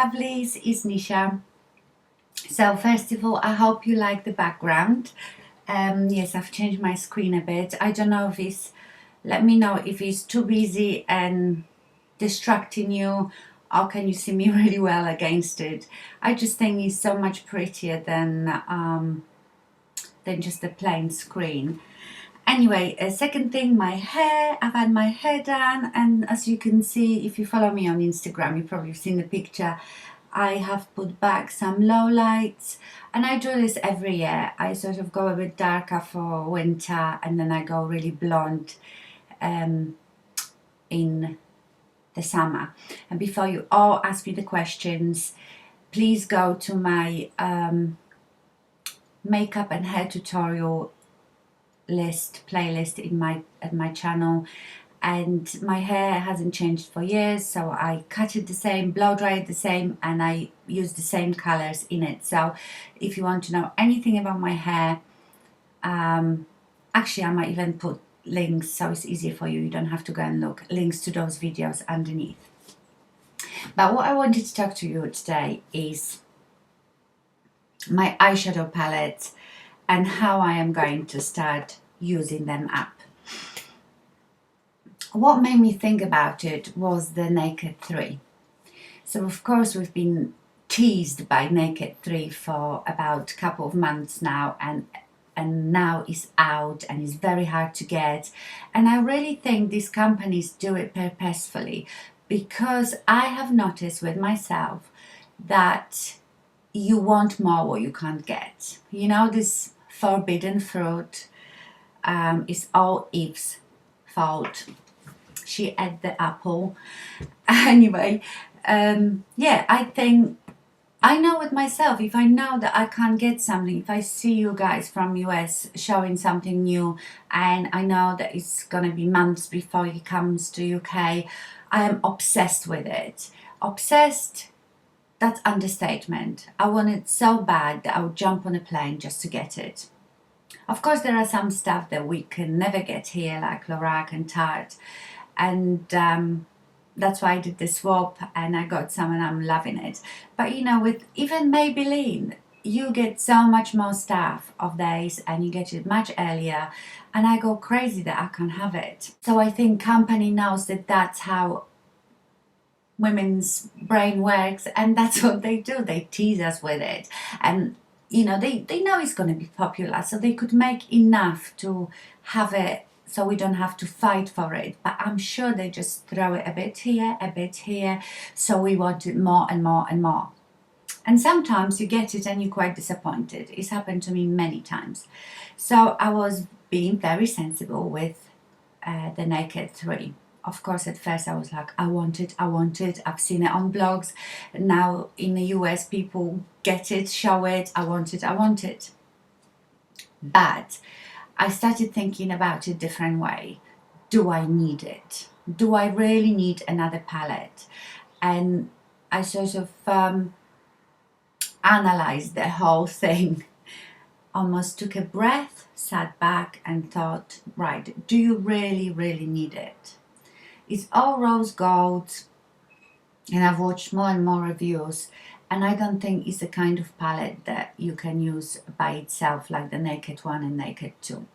lovelies, it's Nisha. So first of all, I hope you like the background. Yes, I've changed my screen a bit. I don't know if it's, let me know if it's too busy and distracting you, or can you see me really well against it. I just think it's so much prettier than just a plain screen. Anyway, a second thing, my hair. I've had my hair done, and as you can see, if you follow me on Instagram, you've probably seen the picture. I have put back some low lights, and I do this every year. I sort of go a bit darker for winter, and then I go really blonde in the summer. And before you all ask me the questions, please go to my makeup and hair tutorial playlist at my channel. And my hair hasn't changed for years, so I cut it the same, blow dry it the same, and I use the same colors in it. So if you want to know anything about my hair, actually I might even put links so it's easier for you. You don't have to go and look. Links to those videos underneath. But what I wanted to talk to you today is my eyeshadow palette and how I am going to start using them up. What made me think about it was the Naked 3. So of course we've been teased by Naked 3 for about a couple of months now, and now it's out and it's very hard to get. And I really think these companies do it purposefully, because I have noticed with myself that you want more what you can't get. You know, this forbidden fruit is all Eve's fault. She ate the apple. Anyway, yeah, I think I know with myself, if I know that I can't get something, if I see you guys from US showing something new and I know that it's going to be months before it comes to UK, I am obsessed with it. Obsessed, that's understatement. I want it so bad that I would jump on a plane just to get it. Of course, there are some stuff that we can never get here, like Lorac and Tarte. And that's why I did the swap and I got some and I'm loving it. But you know, with even Maybelline, you get so much more stuff of these and you get it much earlier, and I go crazy that I can't have it. So I think company knows that that's how women's brain works, and that's what they do. They tease us with it, and you know, they know it's going to be popular, so they could make enough to have it so we don't have to fight for it. But I'm sure they just throw it a bit here, so we want it more and more and more. And sometimes you get it and you're quite disappointed. It's happened to me many times. So I was being very sensible with the Naked 3. Of course, at first I was like, I want it. I've seen it on blogs. Now in the US, people get it, show it. I want it. But I started thinking about it a different way. Do I need it? Do I really need another palette? And I sort of analyzed the whole thing, almost took a breath, sat back and thought, right, do you really need it? It's all rose gold, and I've watched more and more reviews, and I don't think it's the kind of palette that you can use by itself like the Naked 1 and Naked 2.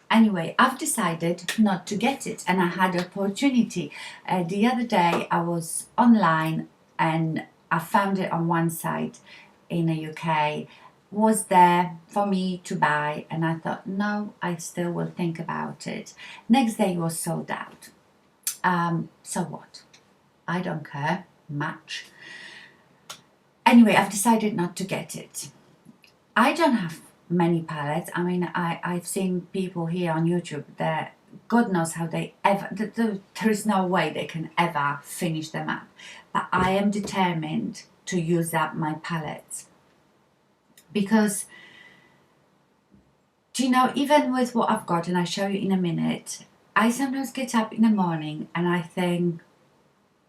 Anyway, I've decided not to get it, and I had an opportunity. The other day I was online and I found it on one site in the UK, was there for me to buy, and I thought, no, I still will think about it. Next day it was sold out. So what? I don't care much. Anyway, I've decided not to get it. I don't have many palettes. I mean, I've seen people here on YouTube that God knows how they ever, there is no way they can ever finish them up. But I am determined to use up my palettes, because, do you know, even with what I've got, and I'll show you in a minute, I sometimes get up in the morning and I think,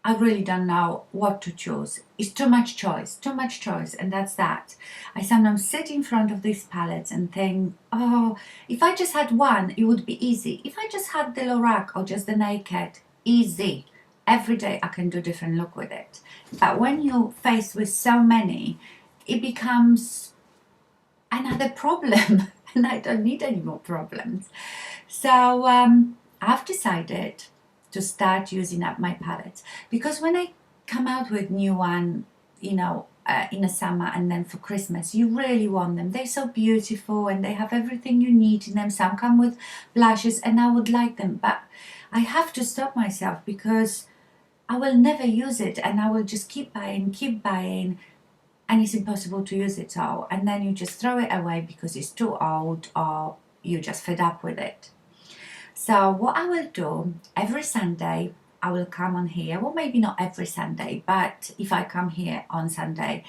I really don't know what to choose. It's too much choice, and that's that. I sometimes sit in front of these palettes and think, oh, if I just had one, it would be easy. If I just had the Lorac or just the Naked, easy. every day I can do different look with it. But when you're faced with so many, it becomes another problem and I don't need any more problems. So I've decided to start using up my palettes, because when I come out with new one, you know, in the summer and then for Christmas, you really want them. They're so beautiful and they have everything you need in them. Some come with blushes and I would like them, but I have to stop myself because I will never use it and I will just keep buying, and it's impossible to use it all, and then you just throw it away because it's too old or you're just fed up with it. So what I will do, every Sunday I will come on here, well maybe not every Sunday, but if I come here on Sunday,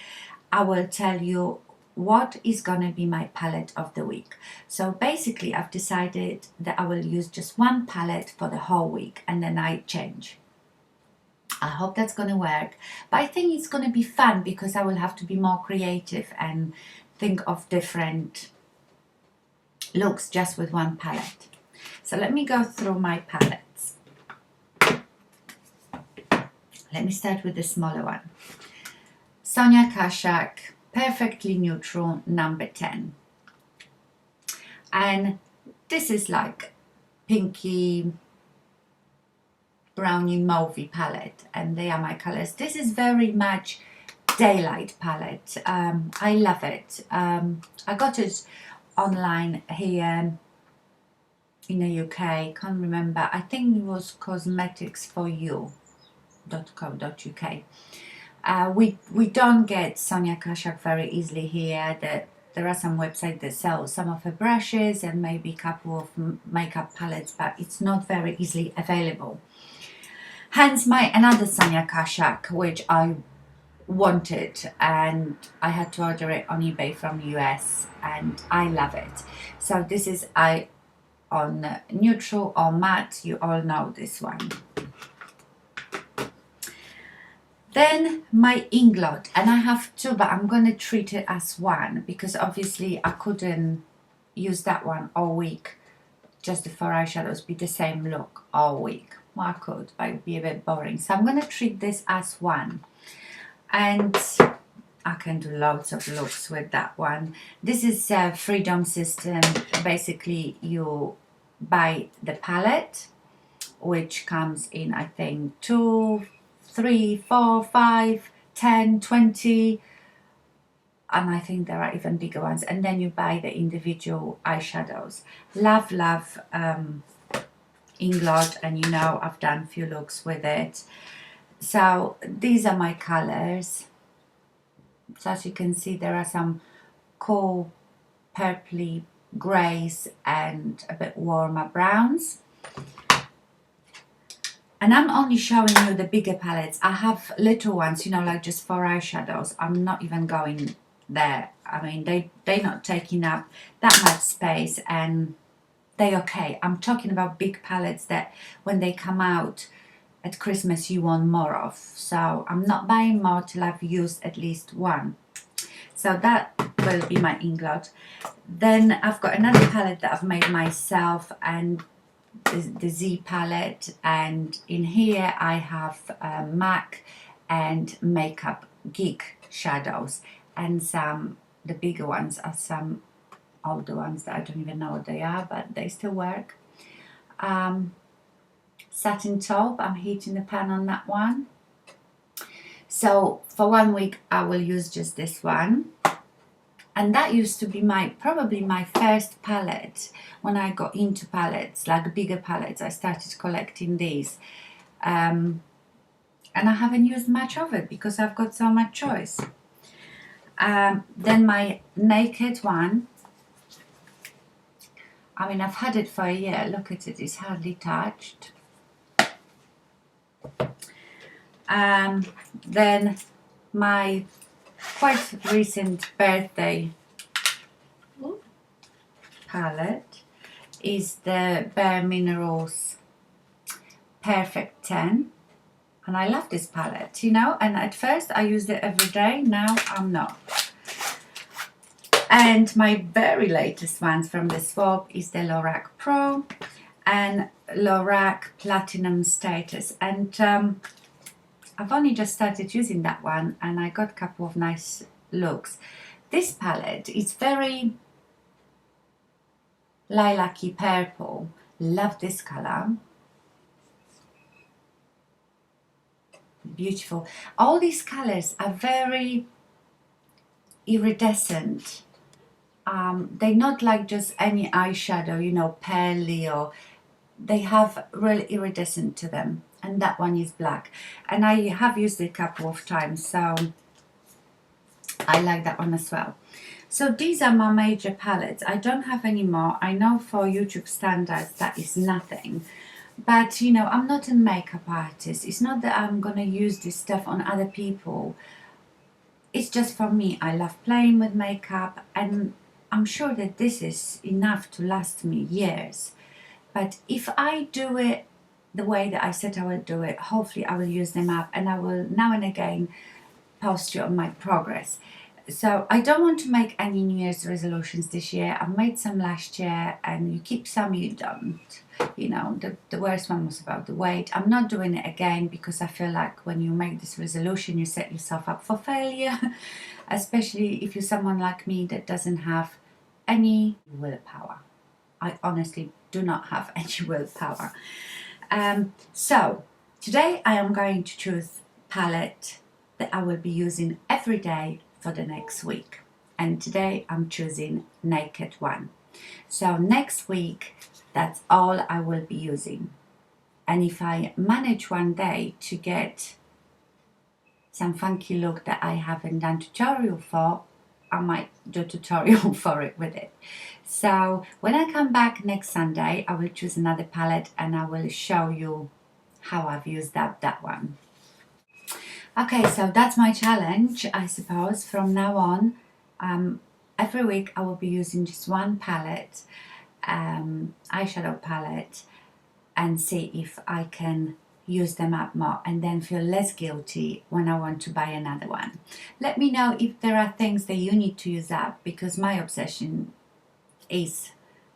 I will tell you what is going to be my palette of the week. So basically I've decided that I will use just one palette for the whole week and then I change. I hope that's going to work, but I think it's going to be fun because I will have to be more creative and think of different looks just with one palette. So let me go through my palettes. Let me start with the smaller one. Sonia Kashuk, Perfectly Neutral, number 10. And this is like pinky, brownie, mauvey palette, and they are my colors. This is very much daylight palette. I love it. I got it online here in the UK, can't remember, I think it was cosmeticsforyou.co.uk. We don't get Sonia Kashuk very easily here. There are some websites that sell some of her brushes and maybe a couple of makeup palettes, but it's not very easily available. Hence another Sonia Kashuk, which I wanted, and I had to order it on eBay from US, and I love it. So this is on neutral or matte, you all know this one. Then my Inglot, and I have two, but I'm going to treat it as one because obviously I couldn't use that one all week. Just the 4 eyeshadows be the same look all week. Well, I could, but it would be a bit boring. So I'm going to treat this as one. And I can do loads of looks with that one. This is a Freedom System. Basically, you buy the palette, which comes in, I think, 2, 3, 4, 5, 10, 20, and I think there are even bigger ones, and then you buy the individual eyeshadows. Love Inglot, and you know I've done a few looks with it. So these are my colors. So as you can see, there are some cool purpley greys and a bit warmer browns. And I'm only showing you the bigger palettes. I have little ones, you know, like just 4 eyeshadows. I'm not even going there. I mean, they're not taking up that much space and they're okay. I'm talking about big palettes that when they come out at Christmas you want more of. So I'm not buying more till I've used at least one. So that will be my Inglot. Then I've got another palette that I've made myself, and the Z palette, and in here I have MAC and Makeup Geek shadows, and the bigger ones are some older ones that I don't even know what they are, but they still work. Satin taupe, I'm heating the pan on that one. So for 1 week I will use just this one, and that used to be probably my first palette when I got into palettes, like bigger palettes. I started collecting these, and I haven't used much of it because I've got so much choice. Then my Naked one, I mean, I've had it for a year. Look at it, it's hardly touched. Then my quite recent birthday palette is the Bare Minerals Perfect 10, and I love this palette, you know, and at first I used it every day, now I'm not. And my very latest ones from the swap is the Lorac Pro, and Lorac Platinum Status, and I've only just started using that one and I got a couple of nice looks. This palette is very lilac-y purple. Love this color. Beautiful. All these colors are very iridescent. They're not like just any eyeshadow, you know, pearly, or they have really iridescent to them. And that one is black. And I have used it a couple of times, so I like that one as well. So these are my major palettes. I don't have any more. I know for YouTube standards that is nothing. But, you know, I'm not a makeup artist. It's not that I'm going to use this stuff on other people. It's just for me. I love playing with makeup, and I'm sure that this is enough to last me years. But if I do it the way that I said I will do it, hopefully I will use them up, and I will now and again post you on my progress. So I don't want to make any New Year's resolutions this year. I've made some last year, and you keep some, you don't. You know, the worst one was about the weight. I'm not doing it again because I feel like when you make this resolution, you set yourself up for failure, especially if you're someone like me that doesn't have any willpower. I honestly do not have any willpower. So today I am going to choose palette that I will be using every day for the next week, and today I'm choosing Naked One. So next week, that's all I will be using, and if I manage one day to get some funky look that I haven't done tutorial for, I might do a tutorial for it with it. So when I come back next Sunday, I will choose another palette and I will show you how I've used that one. Okay, so that's my challenge, I suppose. From now on, every week I will be using just one palette, eyeshadow palette, and see if I can use them up more and then feel less guilty when I want to buy another one. Let me know if there are things that you need to use up, because my obsession is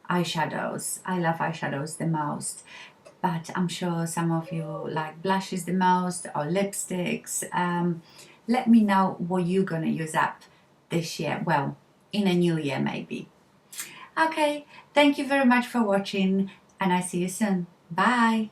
eyeshadows. I love eyeshadows the most, but I'm sure some of you like blushes the most, or lipsticks. Let me know what you're gonna use up this year, well, in a new year maybe. Okay, thank you very much for watching, and I see you soon. Bye.